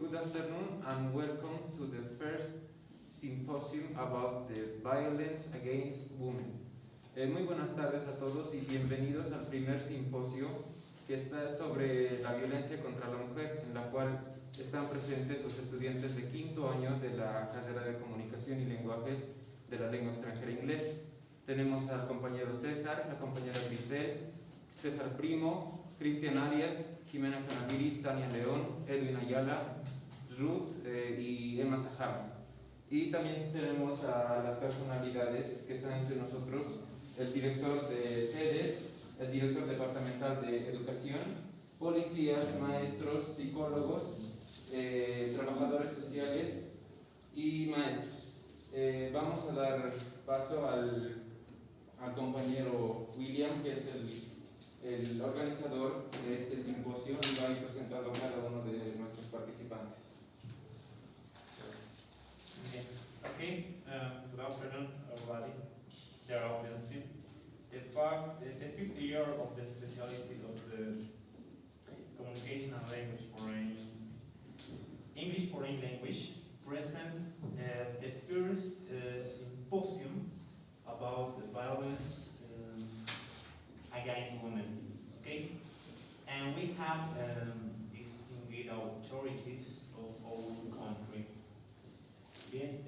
good afternoon and welcome to the first symposium about the violence against women. Muy buenas tardes a todos y bienvenidos al primer simposio que está sobre la violencia contra la mujer, en la cual están presentes los estudiantes de quinto año de la carrera de Comunicación y Lenguajes de la lengua extranjera inglés. Tenemos al compañero César, la compañera Grisel, César Primo, Cristian Arias, Jimena Canaviri, Tania León, Edwin Ayala, Ruth y Emma Saham. Y también tenemos a las personalidades que están entre nosotros, el director de sedes, el director departamental de educación, policías, maestros, psicólogos, trabajadores sociales y maestros. Vamos a dar paso al compañero William, que es el organizador de este simposio, y va a ir presentando a cada uno de nuestros participantes. Okay. Good afternoon, everybody. Dear audience, the fifth year of the specialty of the Communication and Language Foreign English Foreign Language presents the first symposium about the violence against women. Okay, and we have distinguished authorities of our country. Bien,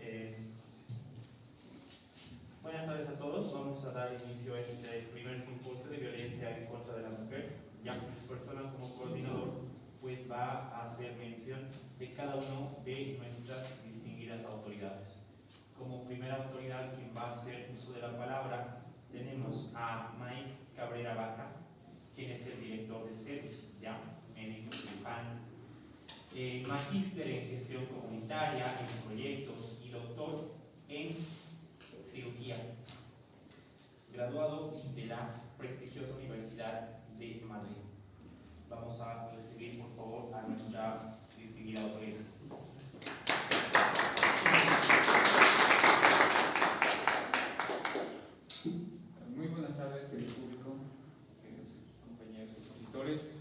buenas tardes a todos. Vamos a dar inicio a este primer simposio de violencia en contra de la mujer. Ya mi persona como coordinador pues va a hacer mención de cada uno de nuestras distinguidas autoridades. Como primera autoridad, quien va a hacer uso de la palabra, tenemos a Mike Cabrera Vaca, quien es el director de sedes, ya, médico cirujano, magíster en gestión comunitaria, en proyectos y doctor en cirugía, graduado de la prestigiosa Universidad de Madrid. Vamos a recibir, por favor, a nuestra distinguida autoridad. Muy buenas tardes, querido público, queridos compañeros expositores.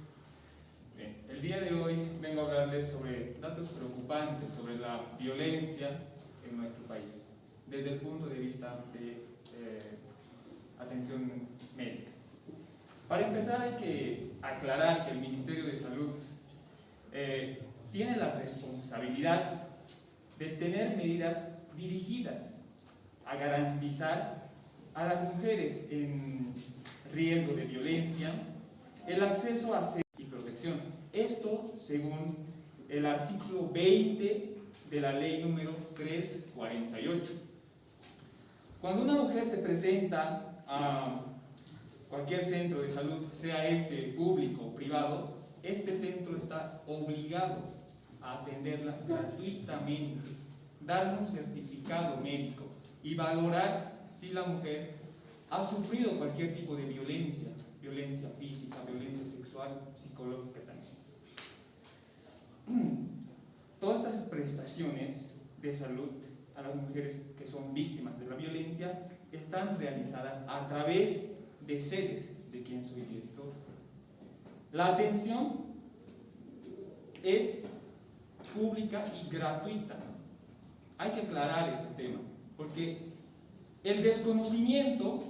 Bien, el día de hoy vengo a hablarles sobre datos preocupantes sobre la violencia en nuestro país, desde el punto de vista de atención médica. Para empezar, hay que aclarar que el Ministerio de Salud tiene la responsabilidad de tener medidas dirigidas a garantizar a las mujeres en riesgo de violencia el acceso a servicios y protección. Esto según el artículo 20 de la ley número 348. Cuando una mujer se presenta a cualquier centro de salud, sea este público o privado, este centro está obligado a atenderla gratuitamente, darle un certificado médico y valorar si la mujer ha sufrido cualquier tipo de violencia, violencia física, violencia sexual, psicológica también. Todas estas prestaciones de salud a las mujeres que son víctimas de la violencia están realizadas a través de sedes, de quien soy director. La atención es pública y gratuita. Hay que aclarar este tema, porque el desconocimiento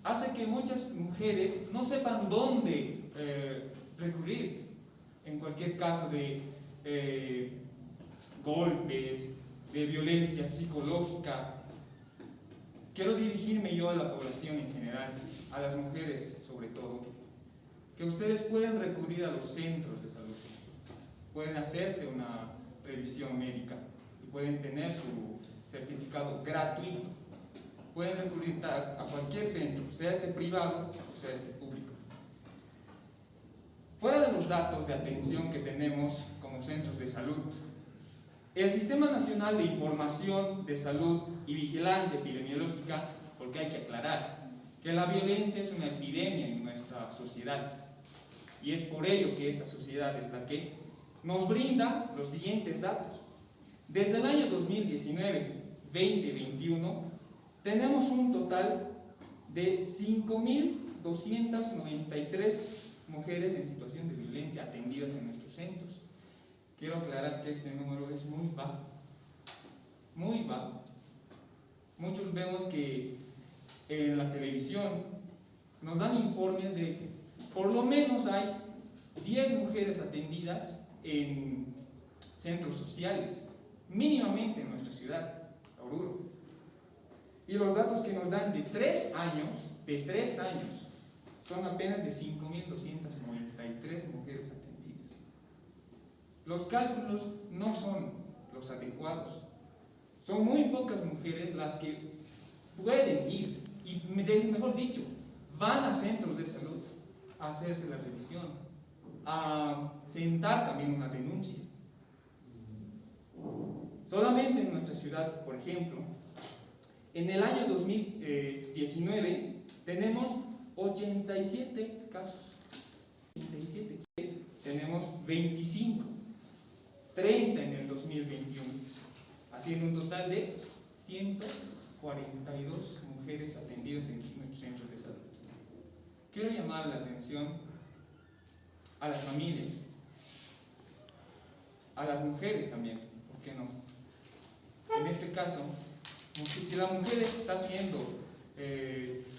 hace que muchas mujeres no sepan dónde recurrir en cualquier caso de golpes, de violencia psicológica. Quiero dirigirme yo a la población en general, a las mujeres sobre todo, que ustedes pueden recurrir a los centros de salud, pueden hacerse una revisión médica y pueden tener su certificado gratuito. Pueden recurrir a cualquier centro, sea este privado o sea este público. Fuera de los datos de atención que tenemos como centros de salud, el Sistema Nacional de Información de Salud y Vigilancia Epidemiológica, porque hay que aclarar que la violencia es una epidemia en nuestra sociedad, y es por ello que esta sociedad es la que nos brinda los siguientes datos. Desde el año 2019-2021 tenemos un total de 5.293 mujeres en situación de violencia atendidas en nuestros centros. quiero aclarar que este número es muy bajo, muy bajo. Muchos vemos que en la televisión nos dan informes de que por lo menos hay 10 mujeres atendidas en centros sociales, mínimamente en nuestra ciudad, Oruro. Y los datos que nos dan de 3 años, son apenas de 5.293 mujeres atendidas. Los cálculos no son los adecuados. Son muy pocas mujeres las que pueden ir, y mejor dicho, van a centros de salud a hacerse la revisión, a sentar también una denuncia. Solamente en nuestra ciudad, por ejemplo, en el año 2019 tenemos 87 casos. 87. Tenemos 25, 30 en el 2021, haciendo un total de 142 mujeres atendidas en nuestros centros de salud. Quiero llamar la atención a las familias, a las mujeres también, ¿por qué no? En este caso, si la mujer está siendo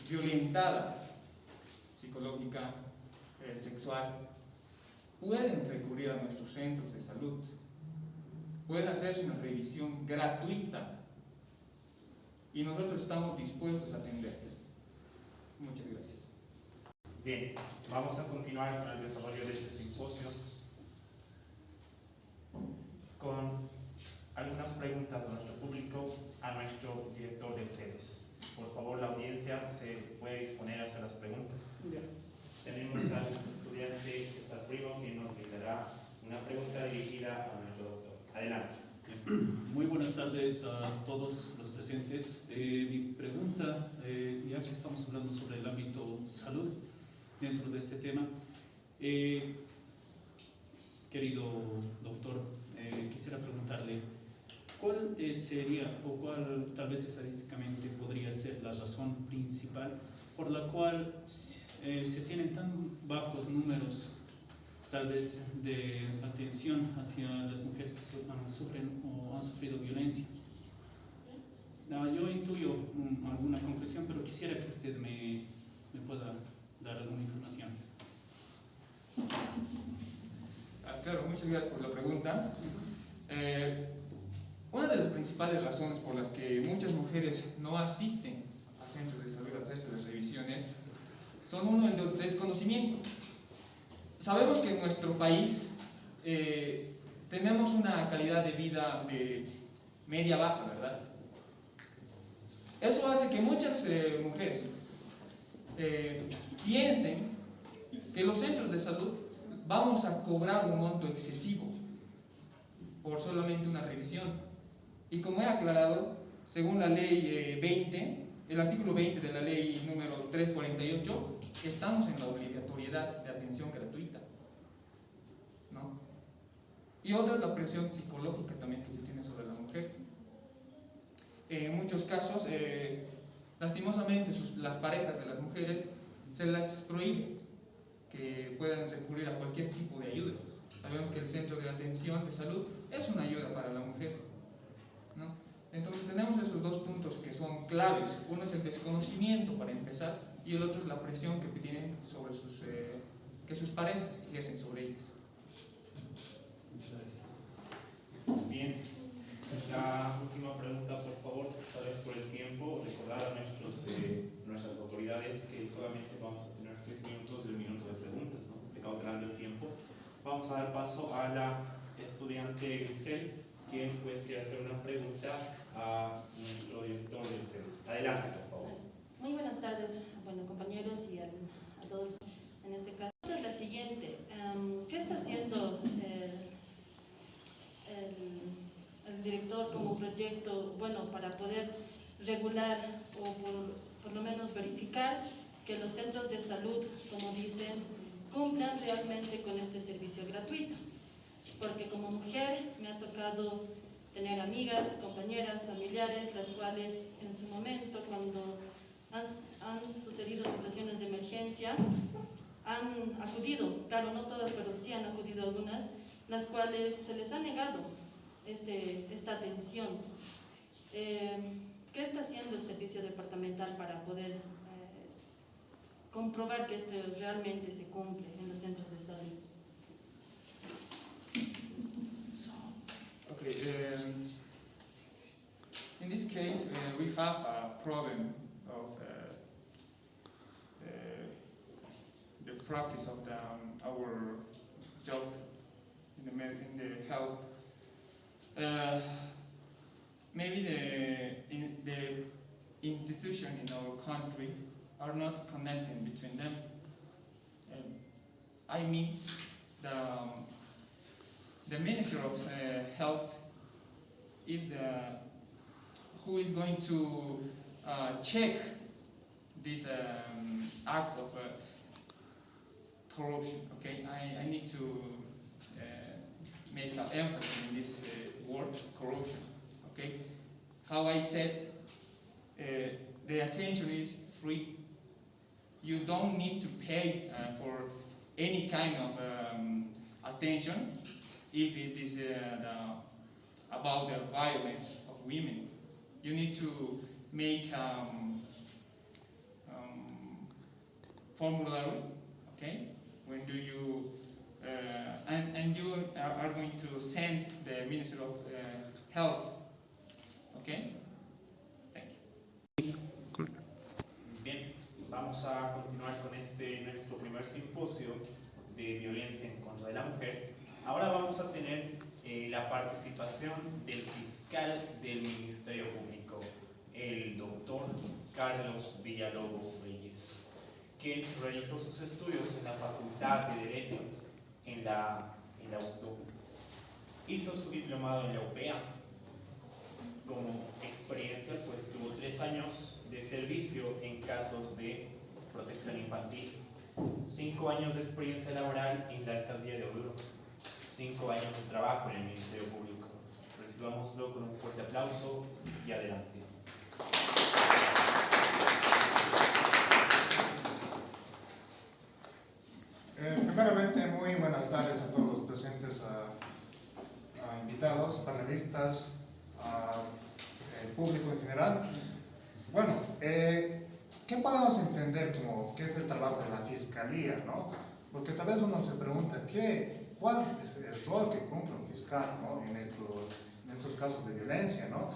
violentada psicológica, sexual, pueden recurrir a nuestros centros de salud, pueden hacerse una revisión gratuita y nosotros estamos dispuestos a atenderles. Muchas gracias. Bien, vamos a continuar con el desarrollo de este simposio con algunas preguntas de nuestro público a nuestro director de sedes. Por favor, la audiencia se puede disponer a hacer las preguntas. Tenemos al estudiante César Primo, que nos brindará una pregunta dirigida a nuestro doctor. Adelante. Muy buenas tardes a todos los presentes. Mi pregunta, ya que estamos hablando sobre el ámbito salud dentro de este tema, querido doctor, quisiera preguntarle cuál sería o cuál tal vez estadísticamente podría ser la razón principal por la cual se tienen tan bajos números tal vez de atención hacia las mujeres que sufren o han sufrido violencia. Yo intuyo alguna conclusión, pero quisiera que usted me pueda dar alguna información. Claro, muchas gracias por la pregunta. Una de las principales razones por las que muchas mujeres no asisten a centros de salud a hacerse las revisiones son uno, el desconocimiento. Sabemos que en nuestro país tenemos una calidad de vida de media baja, ¿verdad? Eso hace que muchas mujeres piensen que los centros de salud vamos a cobrar un monto excesivo por solamente una revisión. Y como he aclarado, según la ley 20, el artículo 20 de la ley número 348, estamos en la obligatoriedad de atención gratuita, ¿no? Y otra es la presión psicológica también que se tiene sobre la mujer. En muchos casos, lastimosamente, las parejas de las mujeres se las prohíben que puedan recurrir a cualquier tipo de ayuda. Sabemos que el centro de atención de salud es una ayuda para la mujer, ¿no? Entonces tenemos esos dos puntos que son claves. Uno es el desconocimiento para empezar y el otro es la presión que tienen sobre que sus parejas ejercen sobre ellas. Muchas gracias. Bien, la última pregunta, por favor, tal vez por el tiempo, recordar a nuestras autoridades que solamente vamos a tener 6 minutos del minuto de preguntas, ¿no? Precautelando el tiempo. Vamos a dar paso a la estudiante Grisel, quien pues quiere hacer una pregunta a nuestro director del CEDES. Adelante, por favor. Muy buenas tardes, bueno, compañeros y a todos. En este caso, es la siguiente. ¿Qué está haciendo el director como proyecto, bueno, para poder regular o por lo menos verificar que los centros de salud, como dicen, cumplan realmente con este servicio gratuito? Porque como mujer me ha tocado tener amigas, compañeras, familiares, las cuales en su momento, cuando han sucedido situaciones de emergencia, han acudido, claro, no todas, pero sí han acudido algunas, las cuales se les ha negado esta atención. ¿Qué está haciendo el servicio departamental para poder comprobar que esto realmente se cumple en los centros de salud? Okay, in this case, we have a problem of the practice of our job in the health. Maybe the institution in our country are not connecting between them. I mean, the Minister of Health is who is going to check these acts of corruption. Okay, I need to make an emphasis in this word, corruption. Okay, how I said, the attention is free. You don't need to pay for any kind of attention if it is about the violence of women. You need to make formulary, okay? When do you and you are going to send the Minister of Health, okay? Thank you. Bien, vamos a continuar con nuestro primer simposio de violencia en contra de la mujer. Ahora vamos a tener la participación del fiscal del Ministerio Público, el doctor Carlos Villalobos Reyes, quien realizó sus estudios en la Facultad de Derecho en la UTO. Hizo su diplomado en la UPEA. Como experiencia, pues tuvo 3 años de servicio en casos de protección infantil, 5 años de experiencia laboral en la alcaldía de Oruro, 5 años de trabajo en el Ministerio Público. Recibámoslo con un fuerte aplauso y adelante. Primeramente, muy buenas tardes a todos los presentes, a invitados, panelistas, al público en general. Bueno, ¿qué podemos entender como qué es el trabajo de la Fiscalía, ¿no? Porque tal vez uno se pregunta, ¿cuál es el rol que cumple un fiscal, ¿no? en estos casos de violencia, ¿no?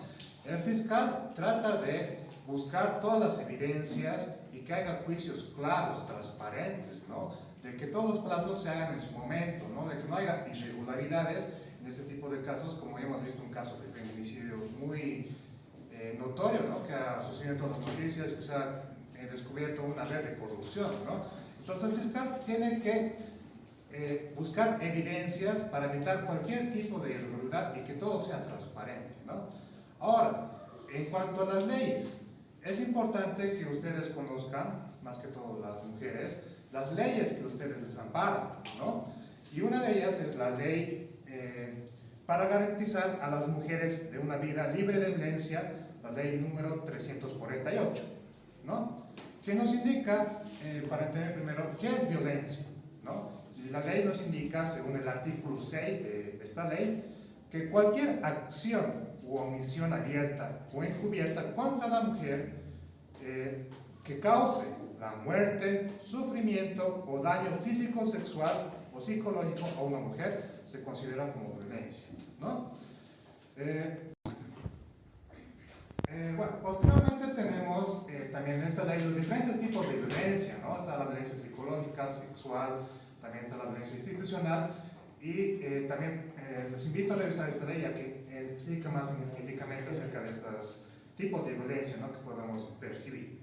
El fiscal trata de buscar todas las evidencias y que haya juicios claros, transparentes, ¿no? De que todos los plazos se hagan en su momento, ¿no? De que no haya irregularidades en este tipo de casos, como ya hemos visto un caso de feminicidio muy notorio, ¿no? Que ha sucedido en todas las noticias, que se ha descubierto una red de corrupción, ¿no? Entonces el fiscal tiene que buscar evidencias para evitar cualquier tipo de irregularidad y que todo sea transparente, ¿no? Ahora, en cuanto a las leyes, es importante que ustedes conozcan, más que todo las mujeres, las leyes que ustedes les amparan, ¿no? Y una de ellas es la ley para garantizar a las mujeres de una vida libre de violencia, la ley número 348, ¿no? Que nos indica, para entender primero, qué es violencia, ¿no? Y la ley nos indica, según el artículo 6 de esta ley, que cualquier acción u omisión abierta o encubierta contra la mujer que cause la muerte, sufrimiento o daño físico, sexual o psicológico a una mujer se considera como violencia, ¿no? Bueno, posteriormente tenemos también en esta ley los diferentes tipos de violencia, ¿no? Está la violencia psicológica, sexual, también está la violencia institucional y también les invito a revisar esta ley ya que explica más específicamente acerca de estos tipos de violencia, ¿no? Que podemos percibir,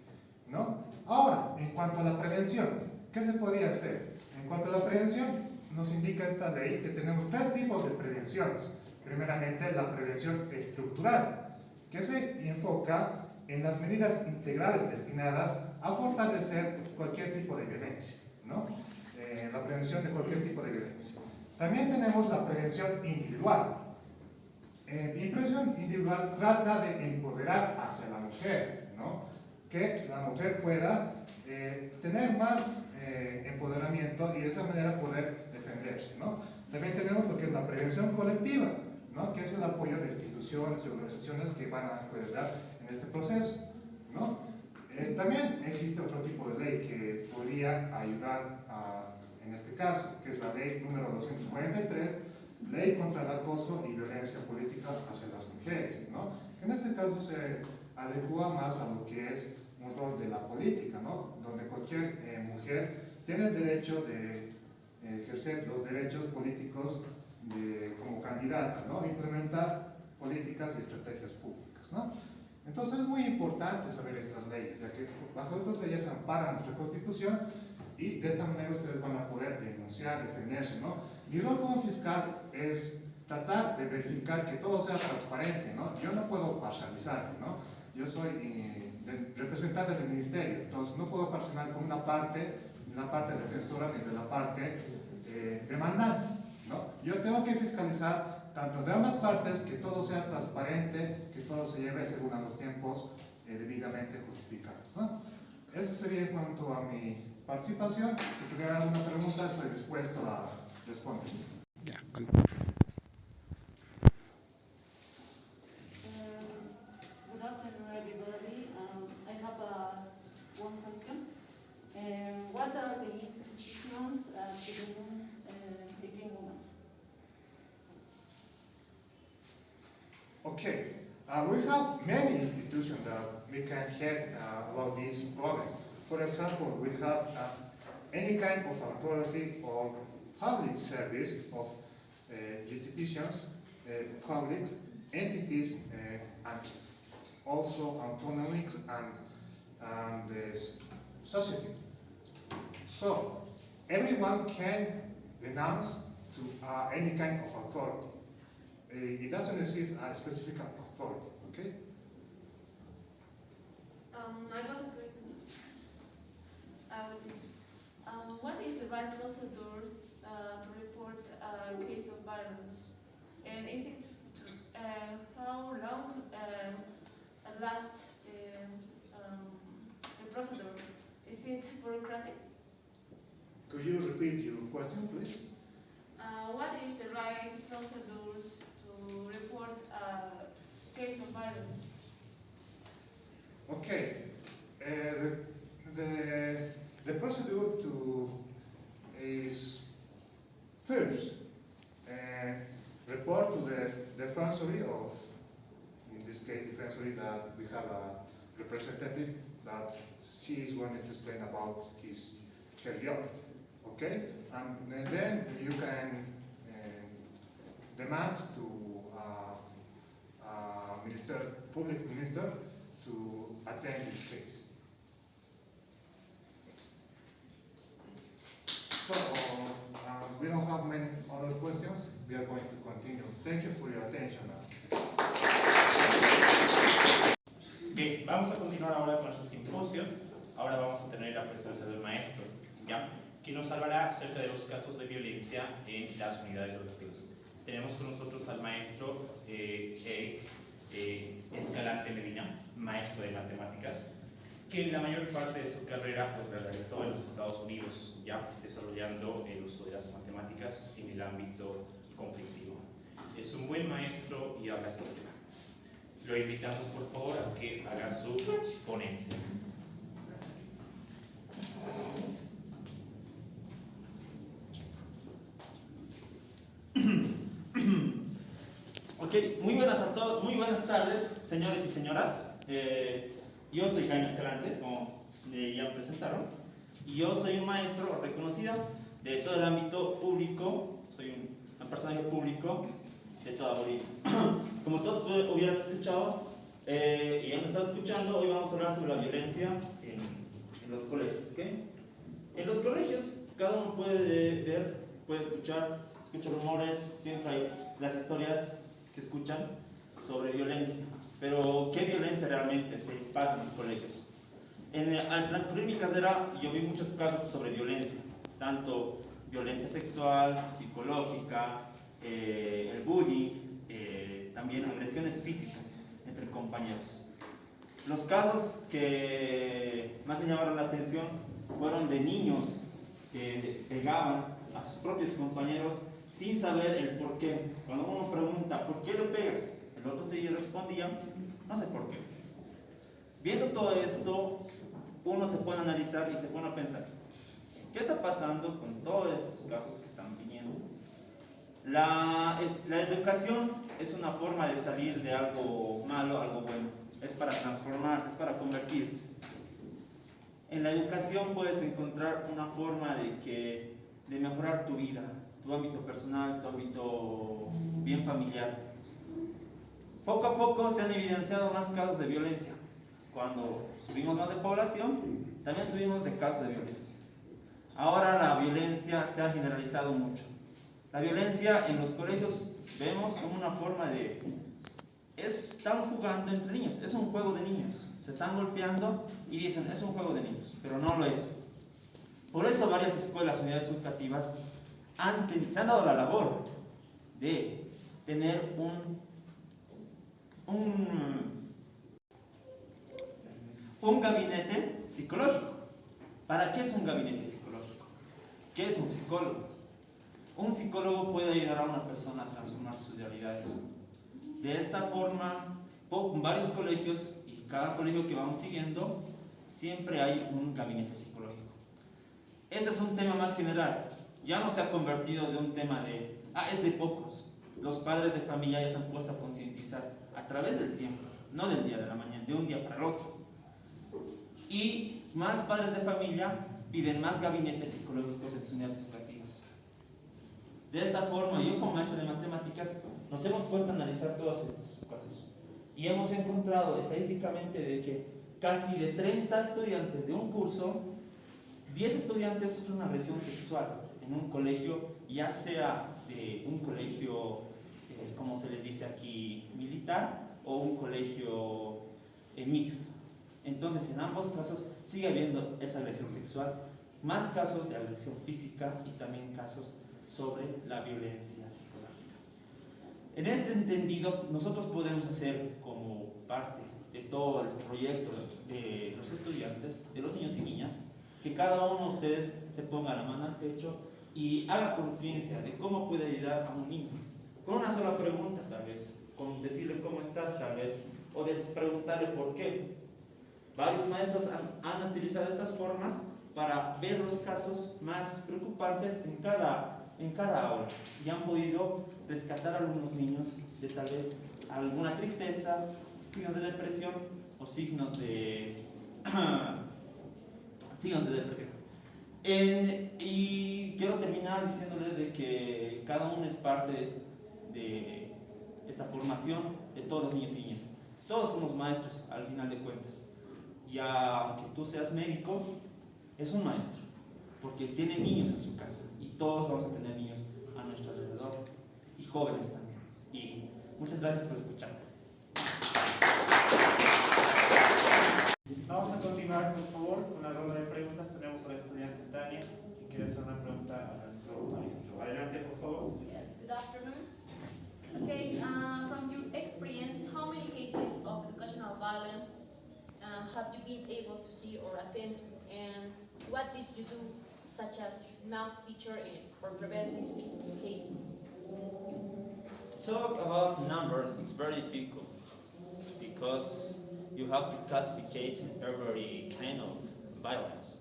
¿no? Ahora, en cuanto a la prevención, ¿qué se podría hacer? En cuanto a la prevención, nos indica esta ley que tenemos 3 tipos de prevenciones. Primeramente, la prevención estructural, que se enfoca en las medidas integrales destinadas a fortalecer cualquier tipo de violencia, ¿no? La prevención de cualquier tipo de violencia. También tenemos la prevención individual. La prevención individual trata de empoderar hacia la mujer, ¿no? Que la mujer pueda tener más empoderamiento y de esa manera poder defenderse, ¿no? También tenemos lo que es la prevención colectiva, ¿no? Que es el apoyo de instituciones y organizaciones que van a ayudar en este proceso, ¿no? También existe otro tipo de ley que podría ayudar en este caso, que es la ley número 243, Ley contra el acoso y violencia política hacia las mujeres, ¿no? En este caso se adecua más a lo que es un rol de la política, ¿no? Donde cualquier mujer tiene el derecho de ejercer los derechos políticos como candidata, ¿no? Implementar políticas y estrategias públicas, ¿no? Entonces es muy importante saber estas leyes, ya que bajo estas leyes se ampara nuestra Constitución y de esta manera ustedes van a poder denunciar, defenderse, ¿no? Mi rol como fiscal es tratar de verificar que todo sea transparente, ¿no? Yo no puedo parcializar, ¿no? Yo soy representante del ministerio, entonces no puedo parcializar con una parte, ni la parte defensora ni de la parte demandante, ¿no? Yo tengo que fiscalizar tanto de ambas partes, que todo sea transparente, que todo se lleve según a los tiempos debidamente justificados, ¿no? Eso sería en cuanto a mi participación. Si tuviera alguna pregunta, estoy dispuesto a responder. Good afternoon, everybody. I have one question. What are the institutions against women? Okay, we have many institutions that we can help about this problem. For example, we have any kind of authority or public service of institutions, public entities, and also autonomics and the society. So, everyone can denounce to any kind of authority. It doesn't exist a specific authority, okay? I got a question. What is the right procedure to report a case of violence? And is it how long lasts the procedure? Is it bureaucratic? Could you repeat your question, please? What is the right procedures to report a case of violence? Okay, the procedure is first report to the defensory of, in this case, defensory that we have a representative that she is going to explain about her job, okay, and then you can demand to public minister to attend this case. So, we don't have many other questions. We are going to continue. Thank you for your attention. Bien, vamos a continuar ahora con nuestro simposio. Ahora vamos a tener la presencia del maestro, ¿ya? Que nos hablará acerca de los casos de violencia en las unidades educativas. Tenemos con nosotros al maestro Eric Escalante Medina, maestro de matemáticas, que la mayor parte de su carrera pues, la realizó en los Estados Unidos, ya desarrollando el uso de las matemáticas en el ámbito conflictivo. Es un buen maestro y habla quechua. Lo invitamos por favor a que haga su ponencia. Ok, muy buenas tardes, señores y señoras. Yo soy Jaime Escalante, como ya presentaron, y yo soy un maestro reconocido de todo el ámbito público, soy un personaje público de toda Bolivia. Como todos hubieran escuchado y han estado escuchando, hoy vamos a hablar sobre la violencia en los colegios. ¿Okay? En los colegios, cada uno puede ver, puede escucha rumores, siempre hay las historias que escuchan sobre violencia. Pero, ¿qué violencia realmente se pasa en los colegios? Al transcurrir mi carrera, yo vi muchos casos sobre violencia, tanto violencia sexual, psicológica, el bullying, también agresiones físicas entre compañeros. Los casos que más me llamaron la atención fueron de niños que pegaban a sus propios compañeros sin saber el por qué. Cuando uno pregunta, ¿por qué le pegas? El otro te respondía, no sé por qué. Viendo todo esto, uno se pone a analizar y se pone a pensar, ¿qué está pasando con todos estos casos que están viniendo? La educación es una forma de salir de algo malo a algo bueno. Es para transformarse, es para convertirse. En la educación puedes encontrar una forma de mejorar tu vida, tu ámbito personal, tu ámbito bien familiar. Poco a poco se han evidenciado más casos de violencia. Cuando subimos más de población, también subimos de casos de violencia. Ahora la violencia se ha generalizado mucho. La violencia en los colegios vemos como una forma de... Están jugando entre niños, es un juego de niños. Se están golpeando y dicen, es un juego de niños, pero no lo es. Por eso varias escuelas, unidades educativas, se han dado la labor de tener un gabinete psicológico. ¿Para qué es un gabinete psicológico? ¿Qué es un psicólogo? Un psicólogo puede ayudar a una persona a transformar sus realidades. De esta forma, varios colegios, y cada colegio que vamos siguiendo, siempre hay un gabinete psicológico. Este es un tema más general. Ya no se ha convertido de un tema de, es de pocos. Los padres de familia ya se han puesto a concientizar a través del tiempo, no del día de la mañana, de un día para el otro. Y más padres de familia piden más gabinetes psicológicos en sus unidades educativas. De esta forma, yo como maestro de matemáticas, nos hemos puesto a analizar todos estos casos. Y hemos encontrado estadísticamente de que casi de 30 estudiantes de un curso, 10 estudiantes sufren una agresión sexual en un colegio, ya sea de un colegio, como se les dice aquí, militar, o un colegio mixto. Entonces, en ambos casos sigue habiendo esa agresión sexual, más casos de agresión física y también casos sobre la violencia psicológica. En este entendido, nosotros podemos hacer como parte de todo el proyecto de los estudiantes, de los niños y niñas, que cada uno de ustedes se ponga la mano al pecho y haga conciencia de cómo puede ayudar a un niño. Con una sola pregunta, tal vez, con decirle cómo estás, tal vez, o preguntarle por qué. Varios maestros han utilizado estas formas para ver los casos más preocupantes en cada aula y han podido rescatar a algunos niños de tal vez alguna tristeza, signos de depresión o signos de depresión. Y quiero terminar diciéndoles de que cada uno es parte de esta formación de todos los niños y niñas. Todos somos maestros al final de cuentas. Y aunque tú seas médico, es un maestro, porque tiene niños en su casa y todos vamos a tener niños a nuestro alrededor y jóvenes también. Y muchas gracias por escuchar. Vamos a continuar, por favor, con la ronda de preguntas. Tenemos a la estudiante Tania, que quiere hacer una pregunta a nuestro maestro. Adelante, por favor. Yes, good afternoon. Okay, from your experience, how many cases of educational violence have you been able to see or attend, and what did you do, such as math teacher, or prevent these cases? To talk about numbers, it's very difficult because you have to classify every kind of violence.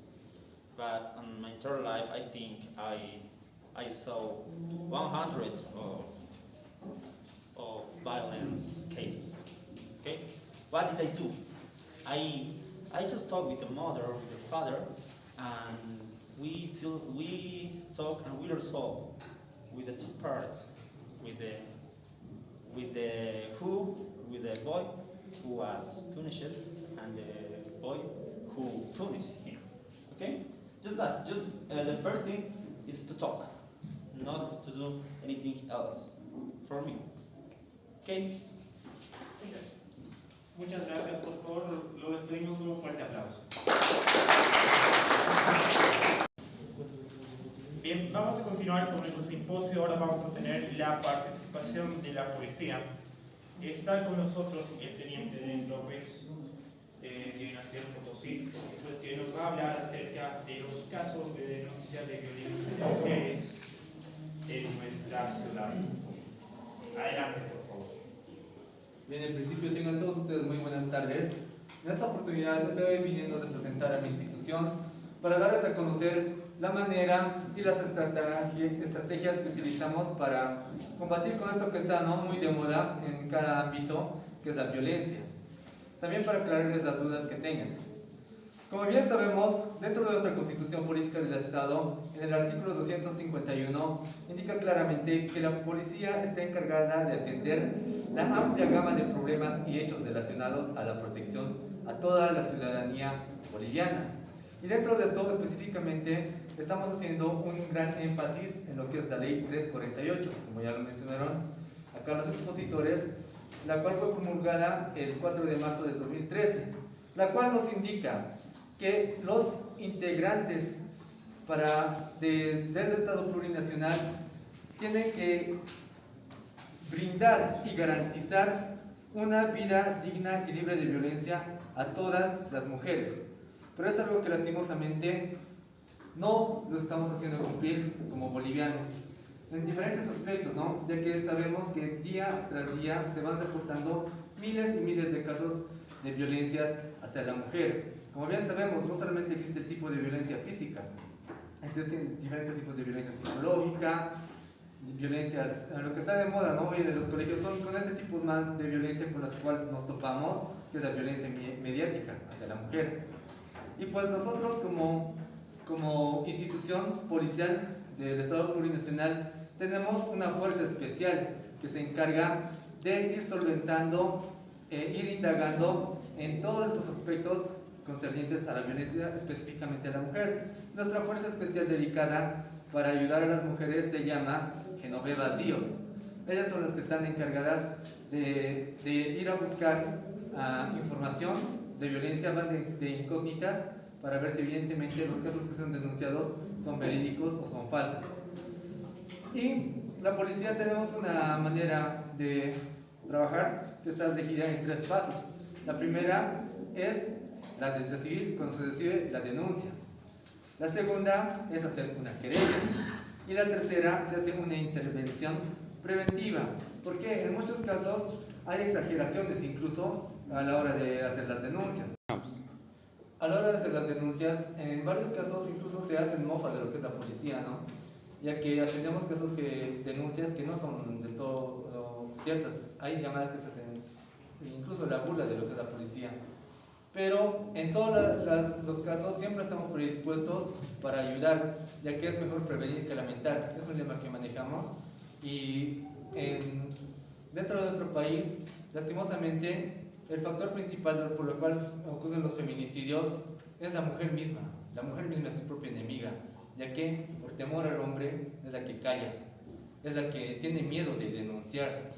But on my entire life, I think I saw 100 of violence cases. Okay, what did I do? I just talked with the mother, with the father, and we talked and we resolved with the two parts, with the boy who was punished and the boy who punished him. Okay, just that. The first thing is to talk, not to do anything else. For me. Okay. Muchas gracias, por favor. Lo despedimos con un fuerte aplauso. Bien, vamos a continuar con nuestro simposio. Ahora vamos a tener la participación de la policía. Está con nosotros el teniente Denis López. de Nación Potosí, pues que nos va a hablar acerca de los casos de denuncia de violencia de mujeres en nuestra ciudad. Adelante, por favor. Bien, en principio tengan todos ustedes muy buenas tardes. En esta oportunidad estoy viniendo a representar a mi institución para darles a conocer la manera y las estrategias que utilizamos para combatir con esto que está muy de moda en cada ámbito, que es la violencia. También para aclararles las dudas que tengan. Como bien sabemos, dentro de nuestra Constitución Política del Estado, en el artículo 251, indica claramente que la policía está encargada de atender la amplia gama de problemas y hechos relacionados a la protección a toda la ciudadanía boliviana. Y dentro de esto, específicamente, estamos haciendo un gran énfasis en lo que es la Ley 348, como ya lo mencionaron acá los expositores, la cual fue promulgada el 4 de marzo del 2013, la cual nos indica que los integrantes del Estado plurinacional tienen que brindar y garantizar una vida digna y libre de violencia a todas las mujeres. Pero es algo que lastimosamente no lo estamos haciendo cumplir como bolivianos, en diferentes aspectos, ¿no? Ya que sabemos que día tras día se van reportando miles y miles de casos de violencias hacia la mujer. Como bien sabemos, no solamente existe el tipo de violencia física, existen diferentes tipos de violencia psicológica, violencias, lo que está de moda, ¿no? Hoy en los colegios son con este tipo más de violencia con las cuales nos topamos, que es la violencia mediática hacia la mujer. Y pues nosotros como institución policial del Estado plurinacional tenemos una fuerza especial que se encarga de ir solventando, ir indagando en todos estos aspectos concernientes a la violencia, específicamente a la mujer. Nuestra fuerza especial dedicada para ayudar a las mujeres se llama Genoveva Díos. Ellas son las que están encargadas de ir a buscar información de violencia, van de incógnitas, para ver si evidentemente los casos que son denunciados son verídicos o son falsos. Y la policía tenemos una manera de trabajar que está regida en 3 pasos. La primera es la de recibir, cuando se recibe la denuncia. La segunda es hacer una querella. Y la tercera se hace una intervención preventiva, porque en muchos casos hay exageraciones incluso a la hora de hacer las denuncias. A la hora de hacer las denuncias, en varios casos incluso se hacen mofa de lo que es la policía, ¿no? Ya que atendemos casos denuncias que no son del todo ciertas. Hay llamadas que se hacen, incluso la burla de lo que es la policía. Pero en todos los casos siempre estamos predispuestos para ayudar, ya que es mejor prevenir que lamentar. Es un lema que manejamos. Y dentro de nuestro país, lastimosamente, el factor principal por el cual ocurren los feminicidios es la mujer misma. La mujer misma es su propia enemiga, ya que por temor al hombre es la que calla, es la que tiene miedo de denunciar.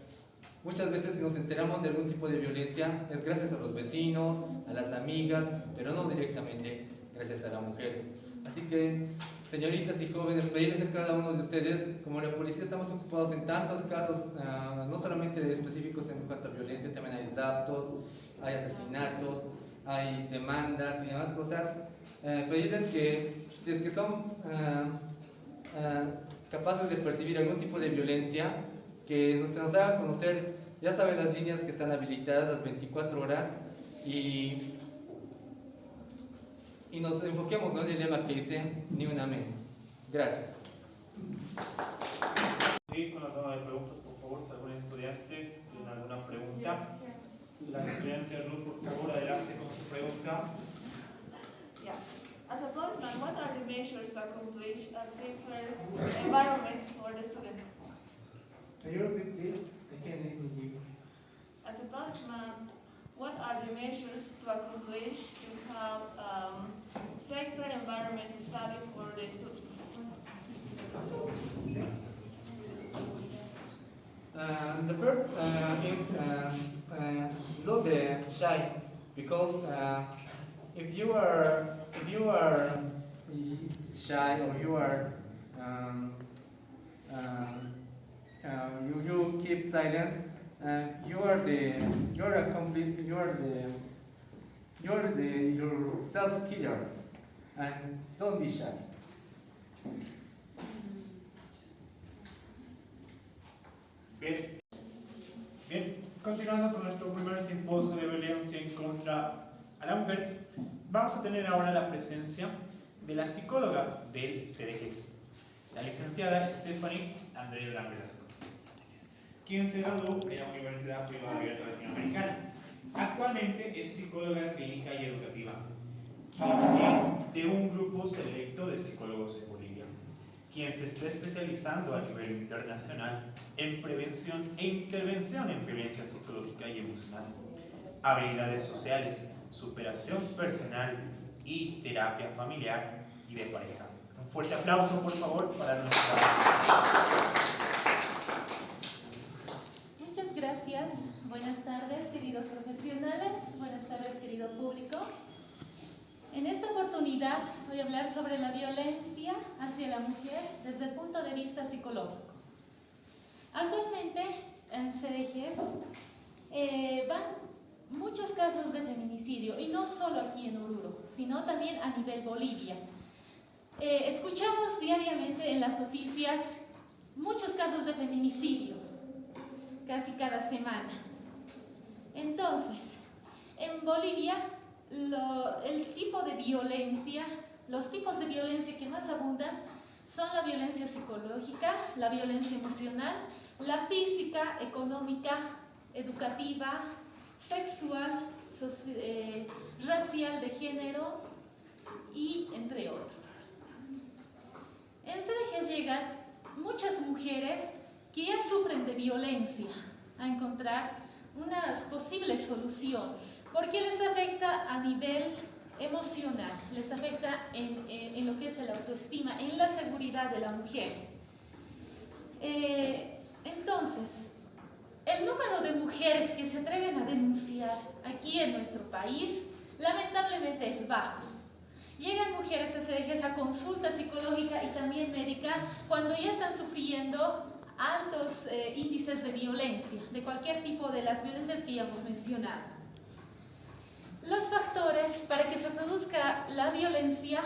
Muchas veces si nos enteramos de algún tipo de violencia es gracias a los vecinos, a las amigas, pero no directamente gracias a la mujer. Así que, señoritas y jóvenes, pedirles a cada uno de ustedes, como la policía estamos ocupados en tantos casos, no solamente específicos en cuanto a violencia, también hay raptos, hay asesinatos, hay demandas y demás cosas, pedirles que si es que son capaces de percibir algún tipo de violencia, que se nos hagan conocer, ya saben las líneas que están habilitadas las 24 horas y nos enfoquemos, ¿no?, en el lema que dice ni una menos. Gracias. Sí, con la ronda de preguntas, por favor, si algún estudiante tiene alguna pregunta. La estudiante Ruth, por favor, adelante con su pregunta. Yeah. As a policeman, what are the measures to accomplish a safer environment for the students? Can you repeat please? I can't listen to you. As a policeman, what are the measures to accomplish to have safer environment to study for the students? The first is not the shy, because if you are shy or you are you keep silence, You're your self-killer, and don't be shy. Bien. Bien, continuando con nuestro primer simposio de violencia en contra a la mujer, vamos a tener ahora la presencia de la psicóloga del CDGES, la licenciada Stephanie Andrea Velasco, quien se graduó de la Universidad Privada Abierta Latinoamericana. Actualmente es psicóloga clínica y educativa, quien es de un grupo selecto de psicólogos en Bolivia, quien se está especializando a nivel internacional en prevención e intervención en violencia psicológica y emocional, habilidades sociales, superación personal y terapia familiar y de pareja. Un fuerte aplauso, por favor, para nuestra... Muchas gracias. Buenas tardes, queridos profesionales. Buenas tardes, querido público. En esta oportunidad voy a hablar sobre la violencia hacia la mujer desde el punto de vista psicológico. Actualmente en CDGES van muchos casos de feminicidio, y no solo aquí en Oruro, sino también a nivel Bolivia. Escuchamos diariamente en las noticias muchos casos de feminicidio, casi cada semana. Entonces, en Bolivia, el tipo de violencia, los tipos de violencia que más abundan son la violencia psicológica, la violencia emocional, la física, económica, educativa, sexual, racial, de género y entre otros. En CDGES llegan muchas mujeres que ya sufren de violencia a encontrar una posible solución, porque les afecta a nivel emocional, les afecta en lo que es la autoestima, en la seguridad de la mujer. Entonces, el número de mujeres que se atreven a denunciar aquí en nuestro país, lamentablemente es bajo. Llegan mujeres a CDGES a consulta psicológica y también médica cuando ya están sufriendo altos índices de violencia, de cualquier tipo de las violencias que ya hemos mencionado. Los factores para que se produzca la violencia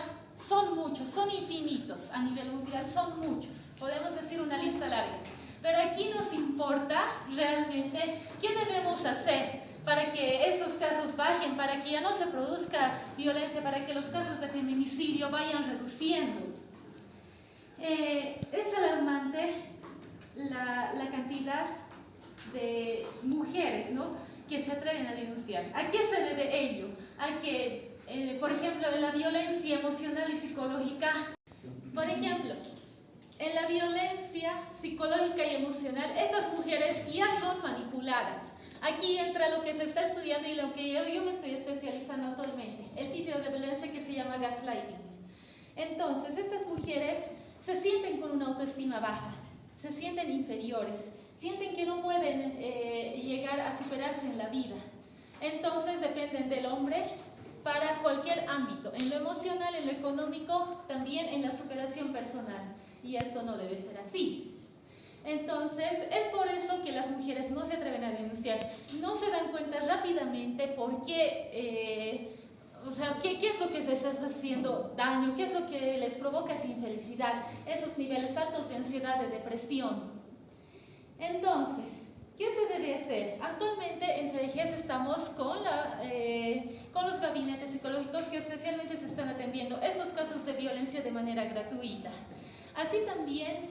son muchos, son infinitos a nivel mundial, son muchos. Podemos decir una lista larga. Pero aquí nos importa realmente qué debemos hacer para que esos casos bajen, para que ya no se produzca violencia, para que los casos de feminicidio vayan reduciendo. Es alarmante la cantidad de mujeres, ¿no?, que se atreven a denunciar. ¿A qué se debe ello? A que, por ejemplo, en la violencia emocional y psicológica, por ejemplo, en la violencia psicológica y emocional, estas mujeres ya son manipuladas. Aquí entra lo que se está estudiando y lo que yo me estoy especializando actualmente, el tipo de violencia que se llama gaslighting. Entonces, estas mujeres se sienten con una autoestima baja, se sienten inferiores, sienten que no pueden llegar a superarse en la vida. Entonces dependen del hombre para cualquier ámbito, en lo emocional, en lo económico, también en la superación personal. Y esto no debe ser así. Entonces, es por eso que las mujeres no se atreven a denunciar, no se dan cuenta rápidamente por qué, qué es lo que les está haciendo daño, qué es lo que les provoca esa infelicidad, esos niveles altos de ansiedad, de depresión. Entonces, ¿qué se debe hacer? Actualmente en CDGES estamos con los gabinetes psicológicos que especialmente se están atendiendo estos casos de violencia de manera gratuita. Así también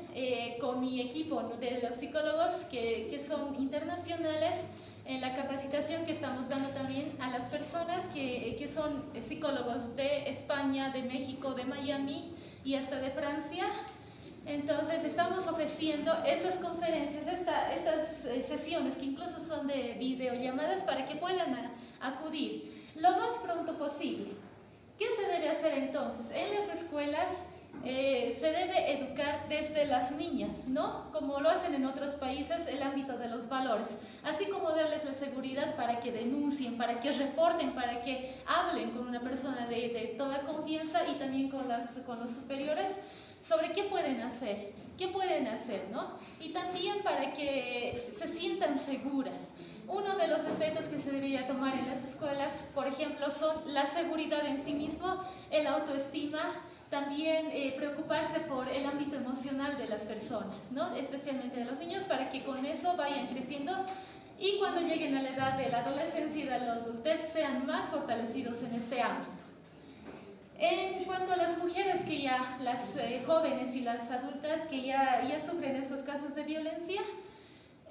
con mi equipo de los psicólogos que son internacionales, en la capacitación que estamos dando también a las personas que son psicólogos de España, de México, de Miami y hasta de Francia. Entonces estamos ofreciendo estas conferencias, estas sesiones que incluso son de videollamadas para que puedan acudir lo más pronto posible. ¿Qué se debe hacer entonces? En las escuelas se debe educar desde las niñas, ¿no? Como lo hacen en otros países, el ámbito de los valores, así como darles la seguridad para que denuncien, para que reporten, para que hablen con una persona de toda confianza y también con los superiores sobre qué pueden hacer, ¿no? Y también para que se sientan seguras. Uno de los aspectos que se debería tomar en las escuelas, por ejemplo, son la seguridad en sí mismo, el autoestima, también preocuparse por el ámbito emocional de las personas, ¿no? Especialmente de los niños, para que con eso vayan creciendo y cuando lleguen a la edad de la adolescencia y de la adultez sean más fortalecidos en este ámbito. En cuanto a las mujeres que ya, las jóvenes y las adultas que ya sufren estos casos de violencia,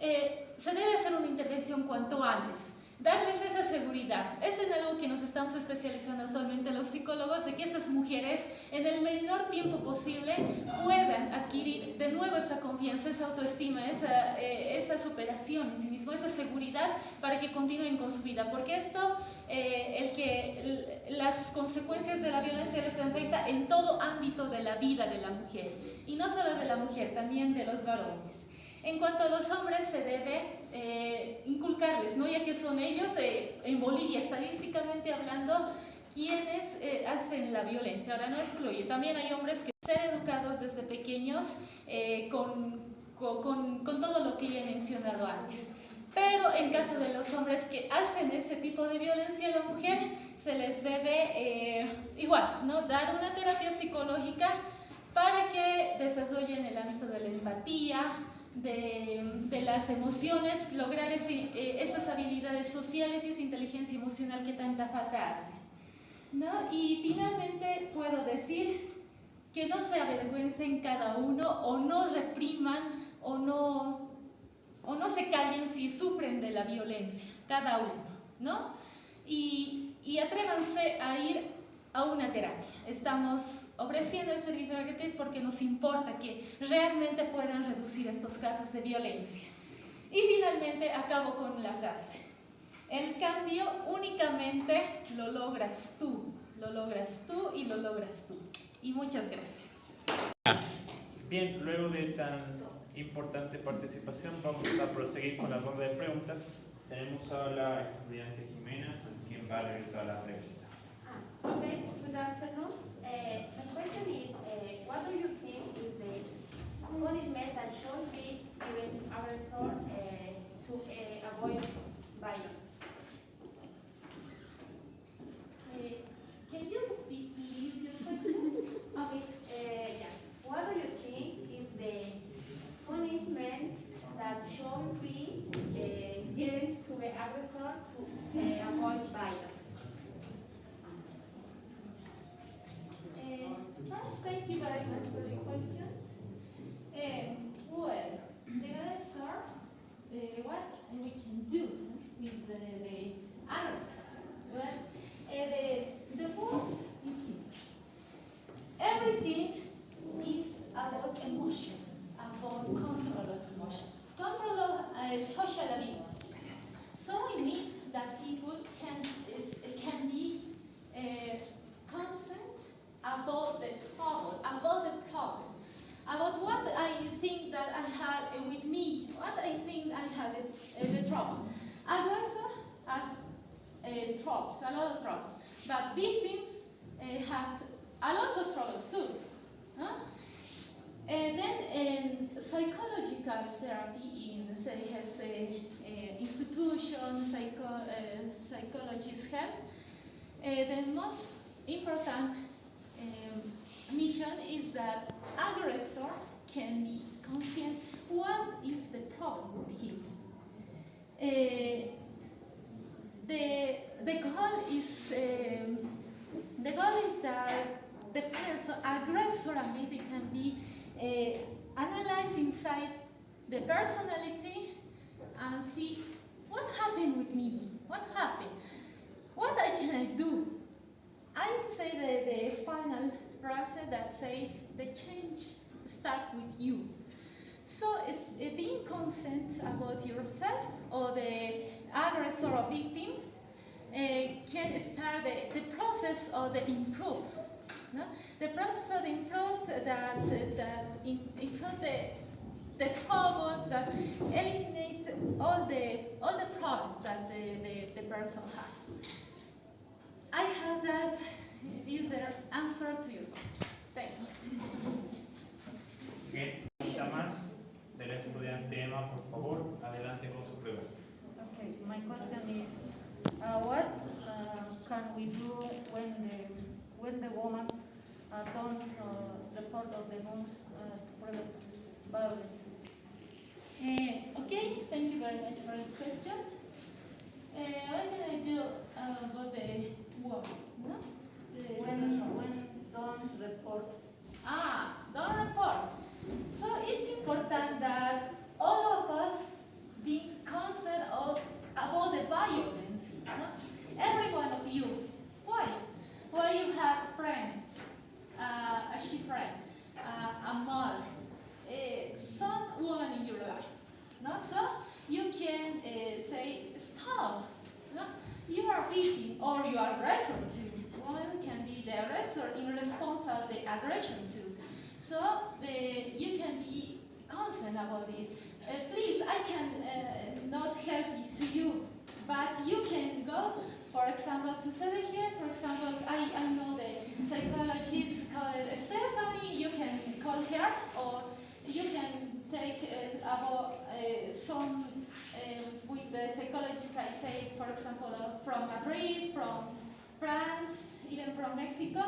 se debe hacer una intervención cuanto antes, darles esa seguridad. Es en algo que nos estamos especializando actualmente los psicólogos, de que estas mujeres en el menor tiempo posible puedan adquirir de nuevo esa confianza, esa autoestima, esa superación en sí mismo, esa seguridad para que continúen con su vida, porque esto, las consecuencias de la violencia les enfrenta en todo ámbito de la vida de la mujer, y no solo de la mujer, también de los varones. En cuanto a los hombres, se debe inculcarles, ¿no? Ya que son ellos, en Bolivia, estadísticamente hablando, quienes hacen la violencia. Ahora, no excluye, también hay hombres que ser educados desde pequeños con todo lo que ya he mencionado antes. Pero en caso de los hombres que hacen ese tipo de violencia a la mujer, se les debe igual, ¿no? Dar una terapia psicológica para que desarrollen el ámbito de la empatía, de las emociones, lograr esas habilidades sociales y esa inteligencia emocional que tanta falta hace, ¿no? Y finalmente puedo decir que no se avergüencen cada uno, o no repriman, o no se callen si sufren de la violencia, cada uno, ¿no? Y atrévanse a ir a una terapia. Estamos ofreciendo el servicio de gratis porque nos importa que realmente puedan reducir estos casos de violencia. Y finalmente acabo con la frase: el cambio únicamente lo logras tú y lo logras tú. Y muchas gracias. Bien, luego de tan importante participación, vamos a proseguir con la ronda de preguntas. Tenemos a la estudiante Jimena, quien va a regresar a la pregunta. Okay, good afternoon. My question is, what do you think is the punishment that should be given to aggressor to avoid violence? Can you repeat please your question? Okay, yeah. What do you think is the punishment that should be given to the aggressor to avoid violence? First, thank you very much for the question. Well, the aggressor, what we can do with the aggressor? Well, the word is simple. Everything is about emotions, about control of emotions, control of social abilities. So we need that people can be concerned about the trouble, about the problems, about what I think that I have with me, what I think I have the trouble. Aggressor has troubles, a lot of troubles, but victims have a lot of troubles too. Huh? And then psychological therapy in, say, has institutions, psychologists help. The most important mission is that aggressor can be conscient what is the problem with him. The goal is that the person, aggressor and victim, can be analyzed inside the personality and see what happened with me, what happened, what can I do. I would say the final phrase that says the change starts with you. So it's being conscious about yourself or the aggressor or victim can start the process of the improve. No? The process of the improve that improve the troubles, that eliminate all the problems that the person has. I hope that is the answer to your question. Thank you. Bien, pregunta más de la estudiante Emma, por favor, adelante con su pregunta. Okay, my question is, what can we do when the woman don't report or denounce violence? Okay, thank you very much for the question. What can I do about the woman? No? When don't report? Don't report. So it's important that all of us be concerned about the violence. No? Every one of you. Why? Why you have friend, a she friend, a mother, some woman in your life. No? So you can say stop. No? You are victim or you are aggressor too. Woman can be the aggressor in response of the aggression too. So you can be concerned about it. Please, I can not help to you, but you can go, for example, to CDGS. For example, I know the psychologist called Stephanie. You can call her, or you can take about some with the psychologist. I say, for example, from Madrid, from France, even from Mexico.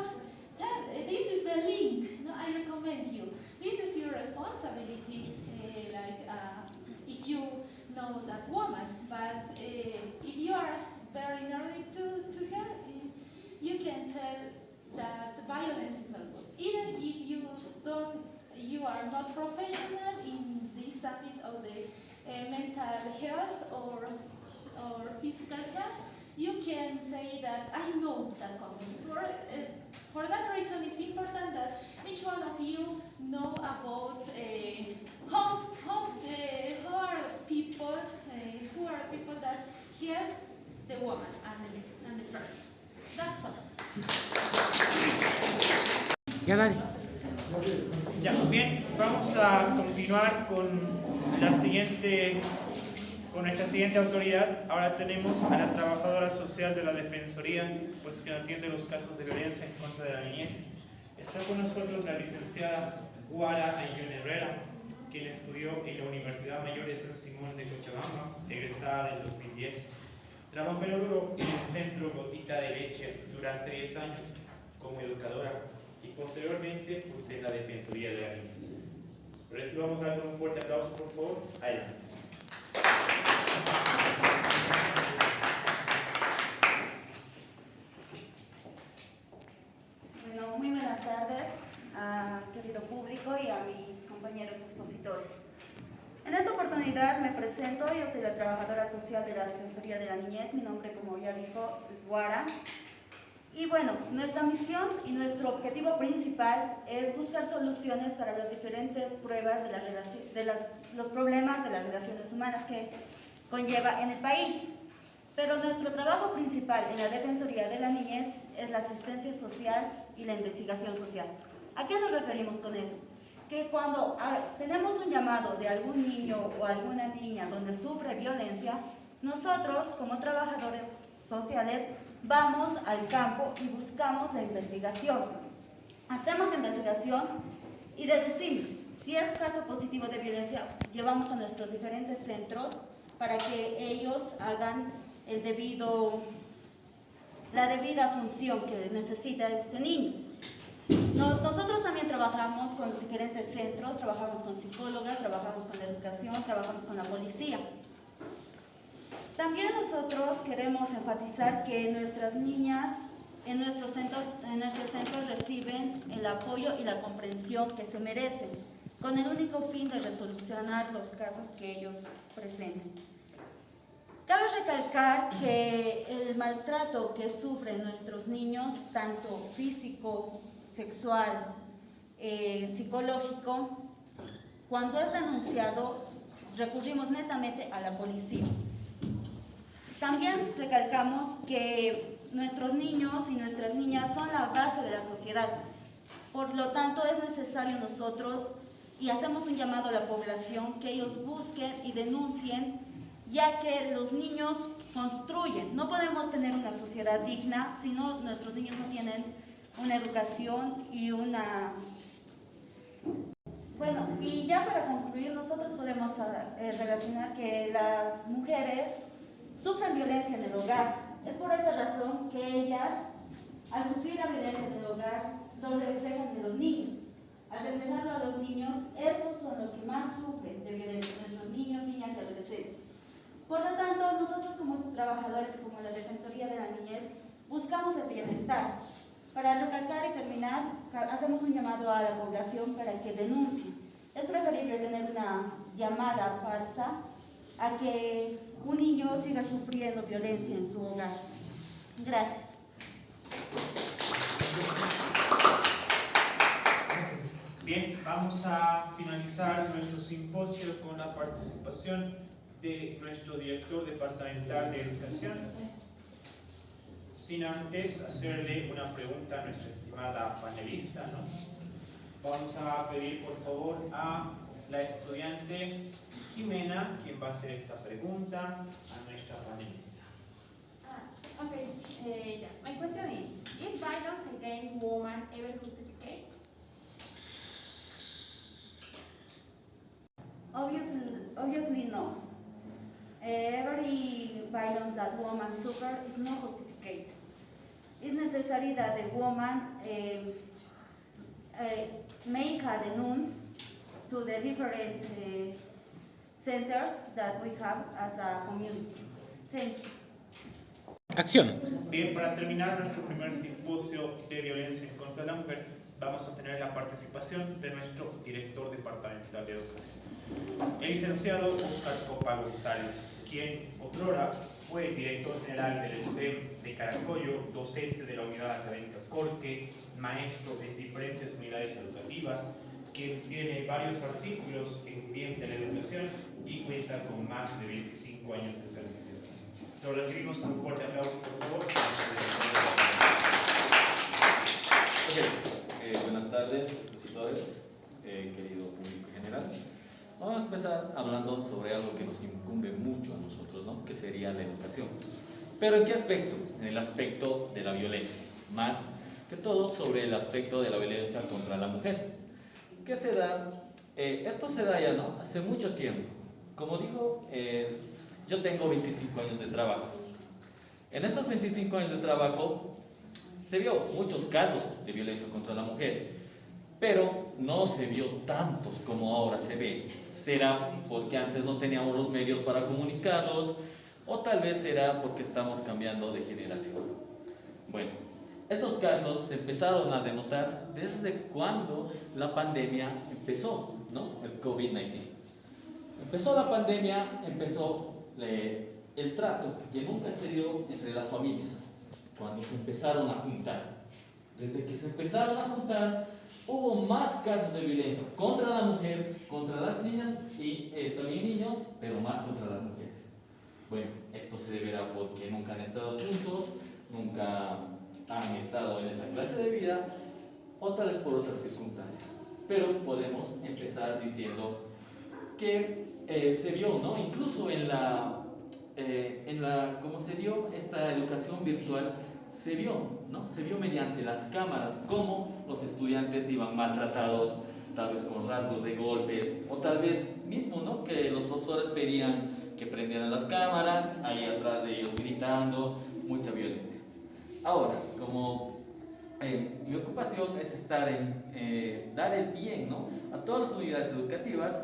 This is the link. No, I recommend you. This is your responsibility. If you know that woman, but if you are very nerdy to her, you can tell that violence is not good. Even if you are not professional in this ambit of the mental health or physical health, you can say that I know that concept. For that reason, it's important that each one of you know about how are people that hear the woman and the person. That's all. Ya, bien, vamos a continuar con nuestra siguiente autoridad. Ahora tenemos a la trabajadora social de la Defensoría, pues que atiende los casos de violencia en contra de la niñez. Está con nosotros la licenciada Guara Ayun Herrera, quien estudió en la Universidad Mayor de San Simón de Cochabamba, egresada del 2010. Trabajó en el Centro Gotita de Leche durante 10 años como educadora y posteriormente pues, en la Defensoría de la Niñez. Por eso vamos a dar un fuerte aplauso, por favor, a ella. Bueno, muy buenas tardes, querido público y a mis compañeros expositores. En esta oportunidad me presento, yo soy la trabajadora social de la Defensoría de la Niñez, mi nombre, como ya dijo, es Guara. Y bueno, nuestra misión y nuestro objetivo principal es buscar soluciones para las diferentes pruebas de los problemas de las relaciones humanas que conlleva en el país. Pero nuestro trabajo principal en la Defensoría de la Niñez es la asistencia social y la investigación social. ¿A qué nos referimos con eso? Que cuando tenemos un llamado de algún niño o alguna niña donde sufre violencia, nosotros como trabajadores sociales vamos al campo y buscamos la investigación. Hacemos la investigación y deducimos. Si es caso positivo de violencia, llevamos a nuestros diferentes centros para que ellos hagan la debida función que necesita este niño. Nosotros también trabajamos con los diferentes centros, trabajamos con psicólogas, trabajamos con la educación, trabajamos con la policía. También nosotros queremos enfatizar que nuestras niñas en nuestros centros reciben el apoyo y la comprensión que se merecen, con el único fin de resolucionar los casos que ellos presenten. Cabe recalcar que el maltrato que sufren nuestros niños, tanto físico, sexual, psicológico, cuando es denunciado, recurrimos netamente a la policía. También recalcamos que nuestros niños y nuestras niñas son la base de la sociedad. Por lo tanto, es necesario nosotros, y hacemos un llamado a la población, que ellos busquen y denuncien, ya que los niños construyen. No podemos tener una sociedad digna si nuestros niños no tienen una educación y una... Bueno, y ya para concluir, nosotros podemos relacionar que las mujeres sufren violencia en el hogar. Es por esa razón que ellas, al sufrir la violencia en el hogar, lo reflejan en los niños. Al reflejarlo a los niños, estos son los que más sufren de violencia, nuestros niños, niñas y adolescentes. Por lo tanto, nosotros como trabajadores, como la Defensoría de la Niñez, buscamos el bienestar. Para recalcar y terminar, hacemos un llamado a la población para que denuncie. Es preferible tener una llamada falsa a que un niño siga sufriendo violencia en su hogar. Gracias. Bien, vamos a finalizar nuestro simposio con la participación de nuestro director departamental de educación. Sin antes hacerle una pregunta a nuestra estimada panelista, ¿no? Vamos a pedir por favor a la estudiante Jimena, quien va a hacer esta pregunta a nuestra panelista. Yes. My question is violence against women ever justified? Obviously no. Every violence that women suffer is not justified. It's necessary that the woman make a denunce to the different centers that we have as a community. Thank you. Acción. Bien, para terminar nuestro primer simposio de violencia en contra de la mujer, vamos a tener la participación de nuestro director departamental de educación, el licenciado Óscar Copa González, quien otrora fue director general del STEM de Caracollo, docente de la unidad académica Corque, maestro en diferentes unidades educativas, quien tiene varios artículos en bien de la educación y cuenta con más de 25 años de servicio. Lo recibimos con un fuerte aplauso, por favor. Buenas tardes, expositores, querido público en general. Vamos a empezar hablando sobre algo que nos incumbe mucho a nosotros, ¿no? Que sería la educación. ¿Pero en qué aspecto? En el aspecto de la violencia, más que todo sobre el aspecto de la violencia contra la mujer. ¿Qué se da? Esto se da ya, ¿no? Hace mucho tiempo. Como dijo, yo tengo 25 años de trabajo. En estos 25 años de trabajo se vio muchos casos de violencia contra la mujer, pero no se vio tantos como ahora se ve. Será porque antes no teníamos los medios para comunicarlos, o tal vez será porque estamos cambiando de generación. Bueno, estos casos se empezaron a denotar desde cuando la pandemia empezó, ¿no? El COVID-19. Empezó la pandemia, empezó el trato que nunca se dio entre las familias, cuando se empezaron a juntar. Desde que se empezaron a juntar, hubo más casos de violencia contra la mujer, contra las niñas y también niños, pero más contra las mujeres. Bueno, esto se deberá porque nunca han estado juntos, nunca han estado en esa clase de vida, o tal vez por otras circunstancias. Pero podemos empezar diciendo que se vio, ¿no? Incluso como se dio esta educación virtual, se vio, ¿no? Se vio mediante las cámaras cómo los estudiantes iban maltratados, tal vez con rasgos de golpes, o tal vez mismo, ¿no? Que los profesores pedían que prendieran las cámaras, ahí atrás de ellos gritando, mucha violencia. Ahora, como mi ocupación es estar en dar el bien, ¿no? A todas las unidades educativas,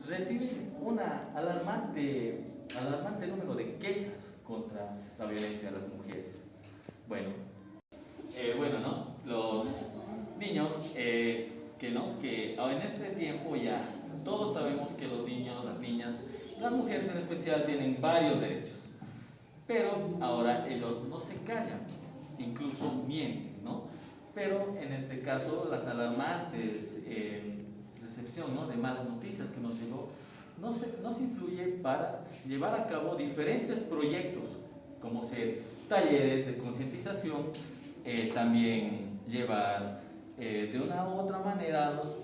recibí una alarmante número de quejas contra la violencia a las mujeres. Bueno, ¿no? Los niños, que en este tiempo ya todos sabemos que los niños, las niñas, las mujeres en especial tienen varios derechos, pero ahora ellos no se callan, incluso mienten, ¿no? Pero en este caso las alarmantes recepción, ¿no? De malas noticias que nos llegó nos influye para llevar a cabo diferentes proyectos, como ser talleres de concientización, también llevar de una u otra manera los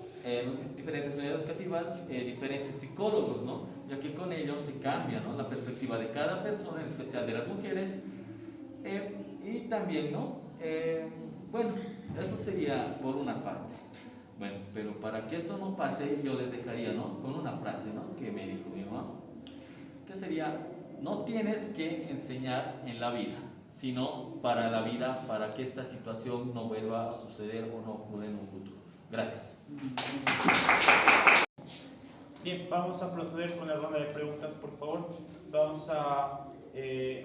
diferentes unidades educativas, diferentes psicólogos, ¿no? Ya que con ellos se cambia, ¿no? La perspectiva de cada persona, en especial de las mujeres, y también, ¿no? Bueno, eso sería por una parte. Bueno, pero para que esto no pase, yo les dejaría, ¿no? Con una frase, ¿no? Que me dijo mi mamá, que sería: no tienes que enseñar en la vida, sino para la vida, para que esta situación no vuelva a suceder o no ocurra en un futuro. Gracias. Bien, vamos a proceder con la ronda de preguntas, por favor. Vamos a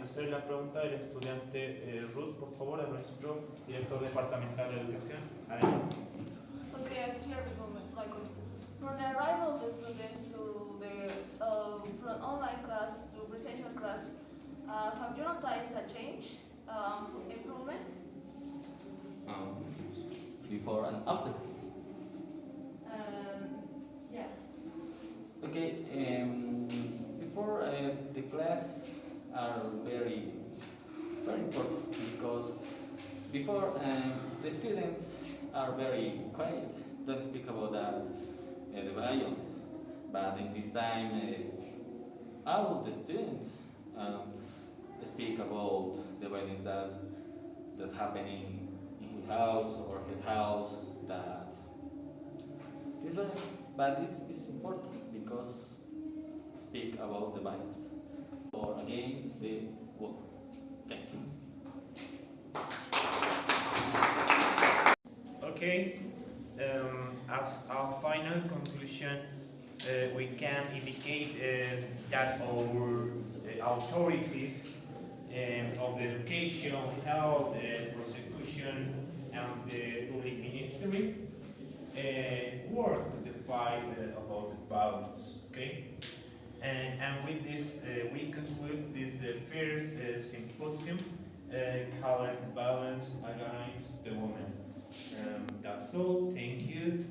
hacer la pregunta del estudiante Ruth, por favor, a nuestro director departamental de educación. Adelante. Okay, as here we go, like from the arrival of the students to the from online class to presential class, have you noticed a change, improvement? Before and after. Yeah. Okay, before the class are very important because before the students are very quiet, don't speak about that the violence, but in this time all the students speak about the violence that happening in his house or her house, that this one, but this is important because speak about the violence or against the war. Thank you. Okay, as our final conclusion, we can indicate that our authorities of the education, health, prosecution, and the public ministry work to the fight about the violence. Okay, and with this, we conclude this the first symposium called Violence Against the Woman. That's all. Thank you.